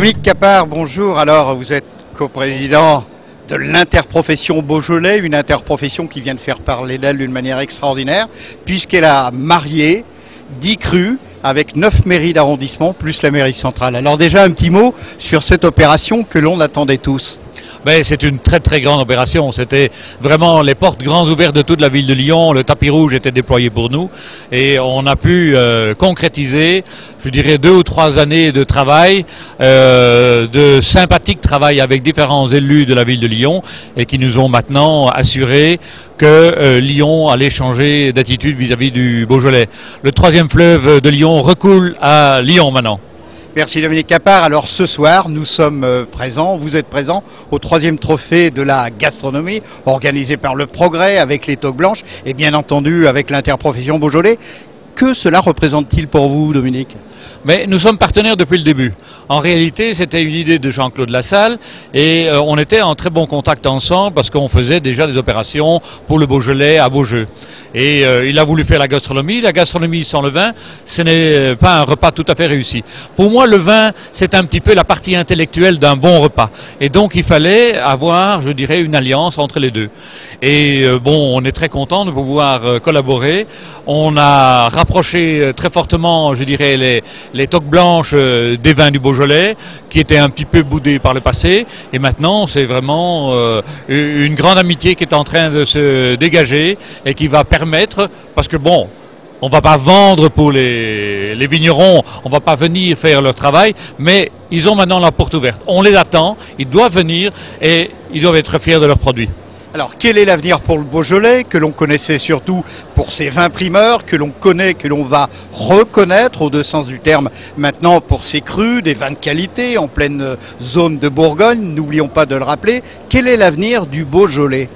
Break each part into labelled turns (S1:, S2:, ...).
S1: Dominique Capard, bonjour. Alors, vous êtes coprésident de l'interprofession Beaujolais, une interprofession qui vient de faire parler d'elle d'une manière extraordinaire, puisqu'elle a marié 10 crus avec 9 mairies d'arrondissement, plus la mairie centrale. Alors déjà, un petit mot sur cette opération que l'on attendait tous.
S2: Ben, c'est une très très grande opération. C'était vraiment les portes grandes ouvertes de toute la ville de Lyon. Le tapis rouge était déployé pour nous et on a pu concrétiser, je dirais, 2 ou 3 années de travail, de sympathique travail avec différents élus de la ville de Lyon et qui nous ont maintenant assuré que Lyon allait changer d'attitude vis-à-vis du Beaujolais. Le 3e fleuve de Lyon recoule à Lyon maintenant.
S1: Merci Dominique Capard. Alors ce soir, nous sommes présents, vous êtes présents au 3e trophée de la gastronomie, organisé par Le Progrès avec les toques blanches et bien entendu avec l'interprofession Beaujolais. Que cela représente-t-il pour vous, Dominique ?
S2: Mais nous sommes partenaires depuis le début. En réalité, c'était une idée de Jean-Claude Lassalle et on était en très bon contact ensemble parce qu'on faisait déjà des opérations pour le Beaujolais à Beaujeu. Et il a voulu faire la gastronomie. La gastronomie sans le vin, ce n'est pas un repas tout à fait réussi. Pour moi, le vin, c'est un petit peu la partie intellectuelle d'un bon repas. Et donc, il fallait avoir, je dirais, une alliance entre les deux. Et bon, on est très content de pouvoir collaborer. On a rapproché très fortement, je dirais, les toques blanches des vins du Beaujolais, qui étaient un petit peu boudés par le passé. Et maintenant, c'est vraiment une grande amitié qui est en train de se dégager et qui va permettre, parce que bon, on ne va pas vendre pour les vignerons, on ne va pas venir faire leur travail, mais ils ont maintenant la porte ouverte. On les attend, ils doivent venir et ils doivent être fiers de leurs produits.
S1: Alors, quel est l'avenir pour le Beaujolais, que l'on connaissait surtout pour ses vins primeurs, que l'on connaît, que l'on va reconnaître au deux sens du terme maintenant pour ses crus, des vins de qualité en pleine zone de Bourgogne, n'oublions pas de le rappeler. Quel est l'avenir du Beaujolais ?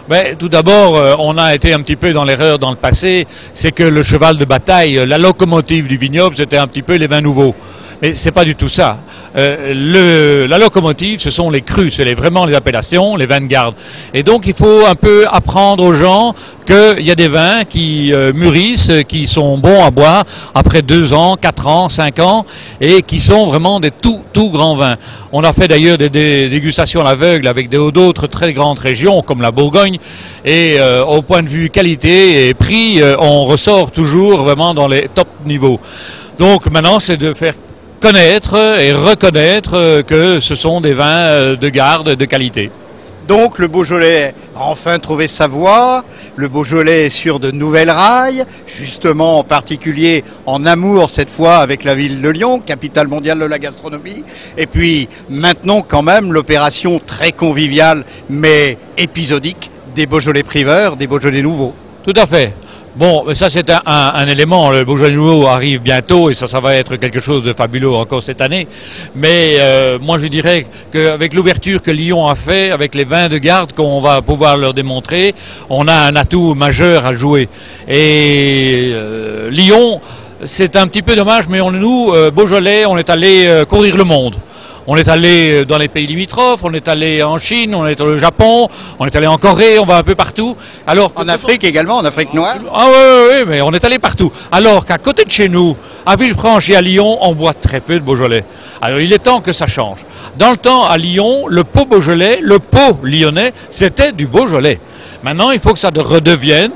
S2: Ben, tout d'abord, on a été un petit peu dans l'erreur dans le passé, c'est que le cheval de bataille, la locomotive du vignoble, c'était un petit peu les vins nouveaux. Mais c'est pas du tout ça. La locomotive, ce sont les crus, c'est vraiment les appellations, les vins de garde. Et donc, il faut un peu apprendre aux gens qu'il y a des vins qui mûrissent, qui sont bons à boire après 2 ans, 4 ans, 5 ans, et qui sont vraiment des tout grands vins. On a fait d'ailleurs des dégustations à l'aveugle avec d'autres très grandes régions, comme la Bourgogne, et au point de vue qualité et prix, on ressort toujours vraiment dans les top niveaux. Donc maintenant, c'est de faire connaître et reconnaître que ce sont des vins de garde, de qualité.
S1: Donc le Beaujolais a enfin trouvé sa voie, le Beaujolais est sur de nouvelles rails, justement en particulier en amour cette fois avec la ville de Lyon, capitale mondiale de la gastronomie, et puis maintenant quand même l'opération très conviviale mais épisodique des Beaujolais primeurs, des Beaujolais nouveaux.
S2: Tout à fait. Bon, ça c'est un élément, le Beaujolais nouveau arrive bientôt et ça va être quelque chose de fabuleux encore cette année. Mais moi je dirais qu'avec l'ouverture que Lyon a fait, avec les vins de garde qu'on va pouvoir leur démontrer, on a un atout majeur à jouer. Et Lyon, c'est un petit peu dommage, mais nous, Beaujolais, on est allé courir le monde. On est allé dans les pays limitrophes, on est allé en Chine, on est allé au Japon, on est allé en Corée, on va un peu partout. Alors,
S1: en Afrique également, en Afrique noire.
S2: Ah oui, mais on est allé partout. Alors qu'à côté de chez nous, à Villefranche et à Lyon, on boit très peu de Beaujolais. Alors il est temps que ça change. Dans le temps, à Lyon, le pot Beaujolais, le pot lyonnais, c'était du Beaujolais. Maintenant, il faut que ça devienne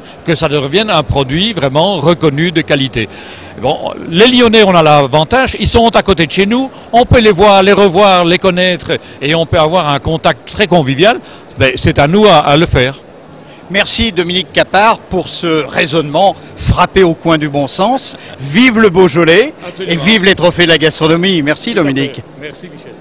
S2: un produit vraiment reconnu de qualité. Bon, les Lyonnais, on a l'avantage, ils sont à côté de chez nous, on peut les voir, les revoir, les connaître et on peut avoir un contact très convivial. Ben, c'est à nous à le faire.
S1: Merci Dominique Capard pour ce raisonnement frappé au coin du bon sens. Vive le Beaujolais. Absolument. Et vive les trophées de la gastronomie. Merci Dominique.
S2: Merci Michel.